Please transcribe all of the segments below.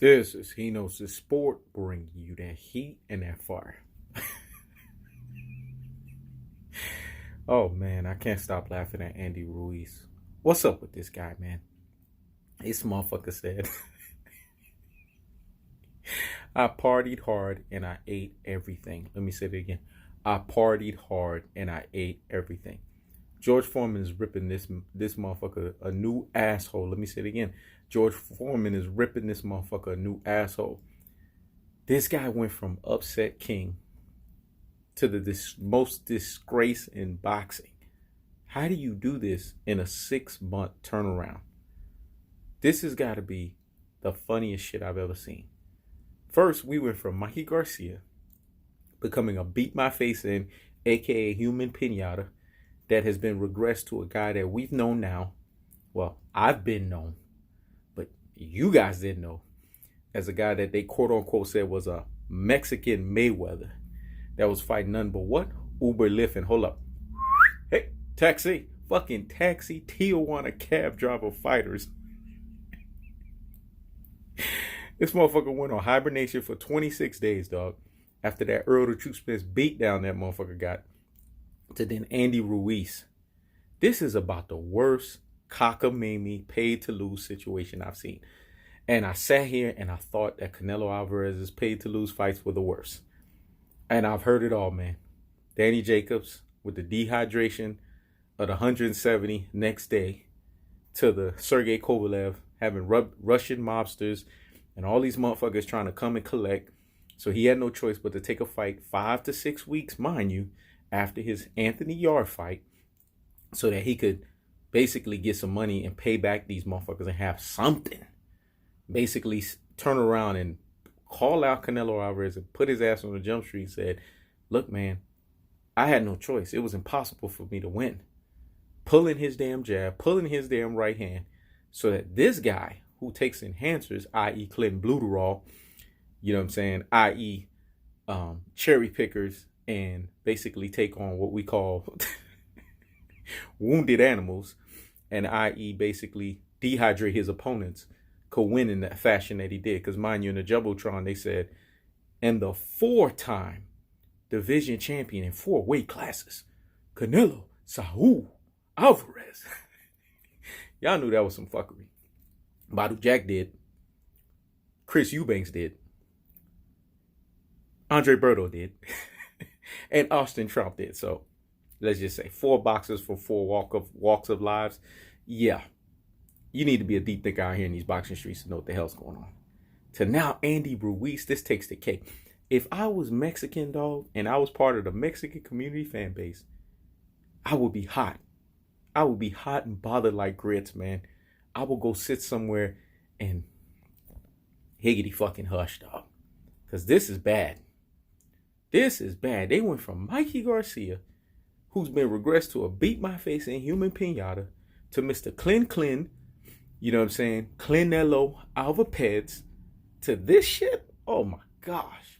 This is He Knows the Sport, bringing you that heat and that fire. Oh man, I can't stop laughing at Andy Ruiz. What's up with this guy, man? This motherfucker said, I partied hard and I ate everything. Let me say it again. I partied hard and I ate everything. George Foreman is ripping this motherfucker a new asshole. Let me say it again. George Foreman is ripping this motherfucker a new asshole. This guy went from upset king to the most disgrace in boxing. How do you do this in a 6-month turnaround? This has got to be the funniest shit I've ever seen. First, we went from Mikey Garcia becoming a beat my face in, aka human pinata, that has been regressed to a guy that we've known now. Well, I've been known, but you guys didn't know, as a guy that they quote unquote said was a Mexican Mayweather that was fighting none but what? Uber, Lyft, and hold up. Hey, taxi, fucking taxi, Tijuana cab driver fighters. This motherfucker went on hibernation for 26 days, dog. After that Earl the Truth Smith beat down that motherfucker got. To then Andy Ruiz. This is about the worst cockamamie paid to lose situation I've seen. And I sat here and I thought that Canelo Alvarez's paid to lose fights were the worst. And I've heard it all, man. Danny Jacobs with the dehydration of the 170 next day, to the Sergey Kovalev having Russian mobsters and all these motherfuckers trying to come and collect. So he had no choice but to take a fight 5 to 6 weeks, mind you, after his Anthony Yarde fight, so that he could basically get some money and pay back these motherfuckers and have something. Basically turn around and call out Canelo Alvarez and put his ass on the jump street and said, look, man, I had no choice. It was impossible for me to win. Pulling his damn jab, pulling his damn right hand, so that this guy who takes enhancers, i.e. Clinton Bluterol, you know what I'm saying, i.e. Cherry pickers, and basically take on what we call wounded animals, and i.e. basically dehydrate his opponents, could win in that fashion that he did. Because mind you, in the Jumbotron, they said, and the 4-time division champion in 4 weight classes, Canelo Saul Alvarez. Y'all knew that was some fuckery. Badu Jack did. Chris Eubanks did. Andre Berto did. And Austin Trump did. So let's just say 4 boxers for 4 walks of lives. Yeah. You need to be a deep thinker out here in these boxing streets to know what the hell's going on. To now Andy Ruiz, this takes the cake. If I was Mexican, dog, and I was part of the Mexican community fan base, I would be hot. I would be hot and bothered like grits, man. I would go sit somewhere and higgity fucking hush, dog. Because this is bad. This is bad. They went from Mikey Garcia, who's been regressed to a beat my face in human pinata, to Mr. Clin, you know what I'm saying, Clinello Alvarez, to this shit. Oh my gosh.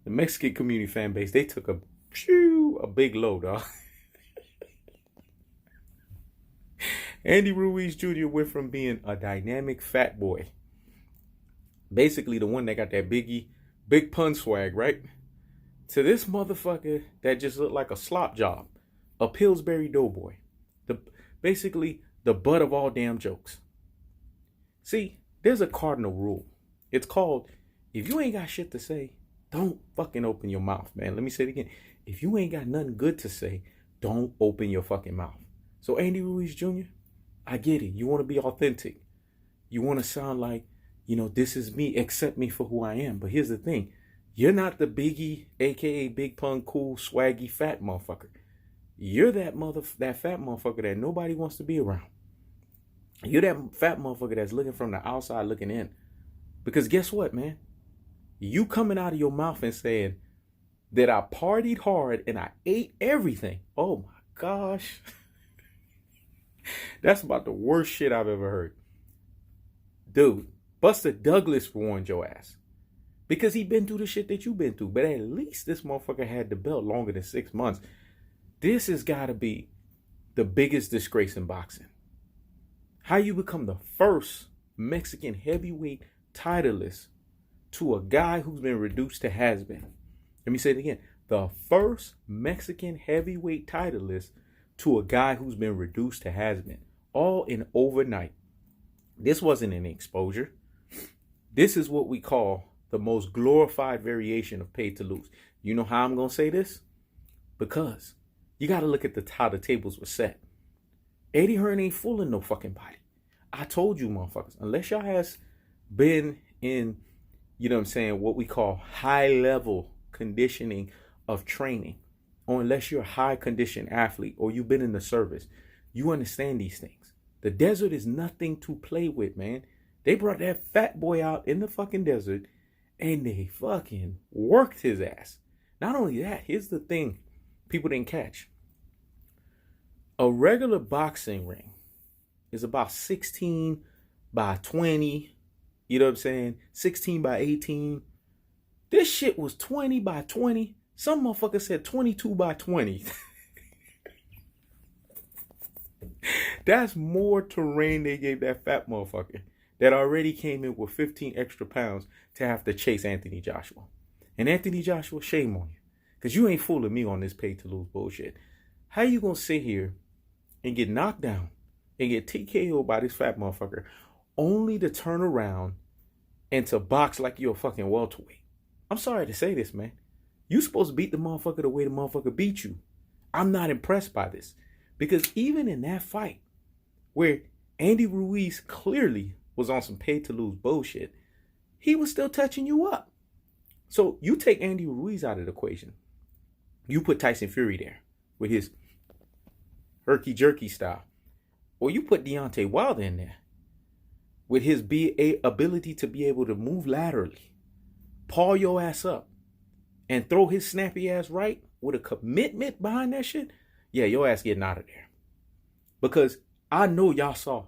The Mexican community fan base, they took a big load, dog. Andy Ruiz Jr. went from being a dynamic fat boy, basically the one that got that big pun swag, right? To this motherfucker that just looked like a slop job, a Pillsbury doughboy, basically the butt of all damn jokes. See, there's a cardinal rule. It's called, if you ain't got shit to say, don't fucking open your mouth, man. Let me say it again. If you ain't got nothing good to say, don't open your fucking mouth. So Andy Ruiz Jr., I get it. You want to be authentic. You want to sound like, you know, this is me, accept me for who I am. But here's the thing. You're not the biggie, aka big pun, cool, swaggy, fat motherfucker. You're that fat motherfucker that nobody wants to be around. You're that fat motherfucker that's looking from the outside looking in. Because guess what, man? You coming out of your mouth and saying that I partied hard and I ate everything. Oh my gosh. That's about the worst shit I've ever heard. Dude, Buster Douglas warned your ass. Because he been through the shit that you been through. But at least this motherfucker had the belt longer than 6 months. This has got to be the biggest disgrace in boxing. How you become the first Mexican heavyweight titleist to a guy who's been reduced to has-been. Let me say it again. The first Mexican heavyweight titleist to a guy who's been reduced to has-been. All in overnight. This wasn't an exposure. This is what we call the most glorified variation of paid to lose. You know how I'm going to say this? Because you got to look at how the tables were set. Eddie Hearn ain't fooling no fucking body. I told you, motherfuckers, unless y'all has been in, you know what I'm saying, what we call high level conditioning of training, or unless you're a high condition athlete or you've been in the service, you understand these things. The desert is nothing to play with, man. They brought that fat boy out in the fucking desert and they fucking worked his ass. Not only that, here's the thing people didn't catch. A regular boxing ring is about 16 by 20, you know what I'm saying? 16 by 18. This shit was 20 by 20. Some motherfucker said 22 by 20. That's more terrain they gave that fat motherfucker that already came in with 15 extra pounds to have to chase Anthony Joshua. And Anthony Joshua, shame on you. Because you ain't fooling me on this pay to lose bullshit. How you going to sit here and get knocked down and get TKO'd by this fat motherfucker only to turn around and to box like you're a fucking welterweight? I'm sorry to say this, man. You supposed to beat the motherfucker the way the motherfucker beat you. I'm not impressed by this. Because even in that fight, where Andy Ruiz clearly was on some pay to lose bullshit, he was still touching you up. So you take Andy Ruiz out of the equation. You put Tyson Fury there with his herky-jerky style. Or you put Deontay Wilder in there with his ability to be able to move laterally, paw your ass up, and throw his snappy ass right with a commitment behind that shit. Yeah, your ass getting out of there. Because I know y'all saw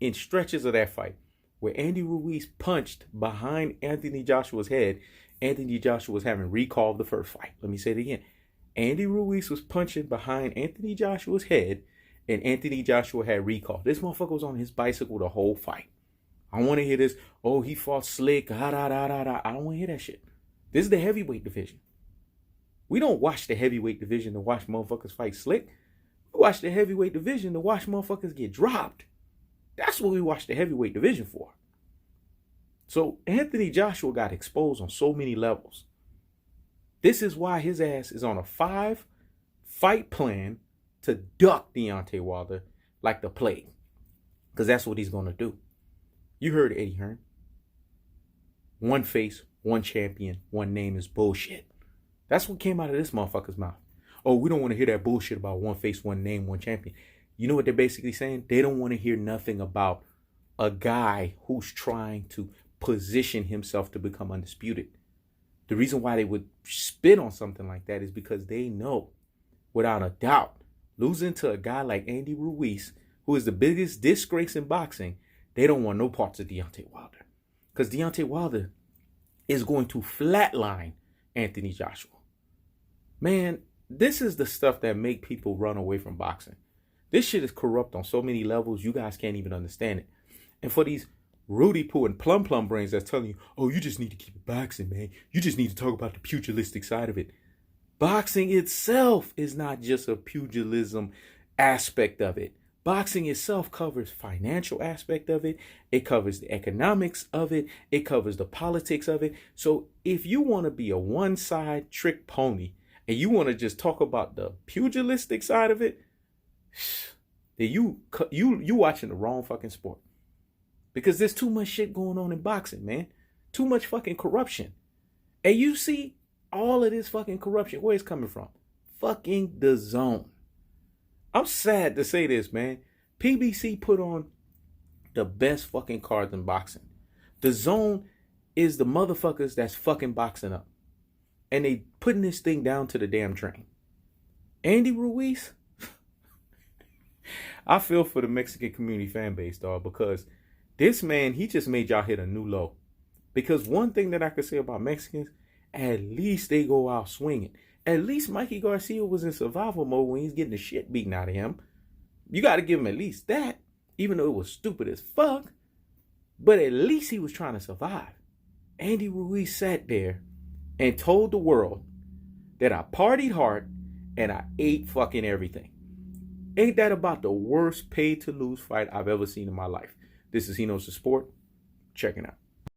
in stretches of that fight where Andy Ruiz punched behind Anthony Joshua's head. Anthony Joshua was having recall of the first fight. Let me say it again. Andy Ruiz was punching behind Anthony Joshua's head, and Anthony Joshua had recall. This motherfucker was on his bicycle the whole fight. I want to hear this, oh, he fought slick, I don't want to hear that shit. This is the heavyweight division. We don't watch the heavyweight division to watch motherfuckers fight slick. We watch the heavyweight division to watch motherfuckers get dropped. That's what we watch the heavyweight division for. So Anthony Joshua got exposed on so many levels. This is why his ass is on a 5-fight plan to duck Deontay Wilder like the plague. Because that's what he's going to do. You heard Eddie Hearn. One face, one champion, one name is bullshit. That's what came out of this motherfucker's mouth. Oh, we don't want to hear that bullshit about one face, one name, one champion. You know what they're basically saying? They don't want to hear nothing about a guy who's trying to position himself to become undisputed. The reason why they would spit on something like that is because they know, without a doubt, losing to a guy like Andy Ruiz, who is the biggest disgrace in boxing, they don't want no parts of Deontay Wilder. Because Deontay Wilder is going to flatline Anthony Joshua. Man, this is the stuff that make people run away from boxing. This shit is corrupt on so many levels, you guys can't even understand it. And for these Rudy Poo and Plum brains that's telling you, oh, you just need to keep it boxing, man. You just need to talk about the pugilistic side of it. Boxing itself is not just a pugilism aspect of it. Boxing itself covers financial aspect of it. It covers the economics of it. It covers the politics of it. So if you want to be a one-side trick pony and you want to just talk about the pugilistic side of it, then you watching the wrong fucking sport. Because there's too much shit going on in boxing, man. Too much fucking corruption. And you see all of this fucking corruption, where it's coming from? Fucking the zone. I'm sad to say this, man. PBC put on the best fucking cards in boxing. The zone is the motherfuckers that's fucking boxing up. And they putting this thing down to the damn drain. Andy Ruiz, I feel for the Mexican community fan base, dog, because this man, he just made y'all hit a new low. Because one thing that I could say about Mexicans, at least they go out swinging. At least Mikey Garcia was in survival mode when he's getting the shit beaten out of him. You got to give him at least that, even though it was stupid as fuck. But at least he was trying to survive. Andy Ruiz sat there and told the world that I partied hard and I ate fucking everything. Ain't that about the worst paid to lose fight I've ever seen in my life? This is He Knows the Sport. Checking out.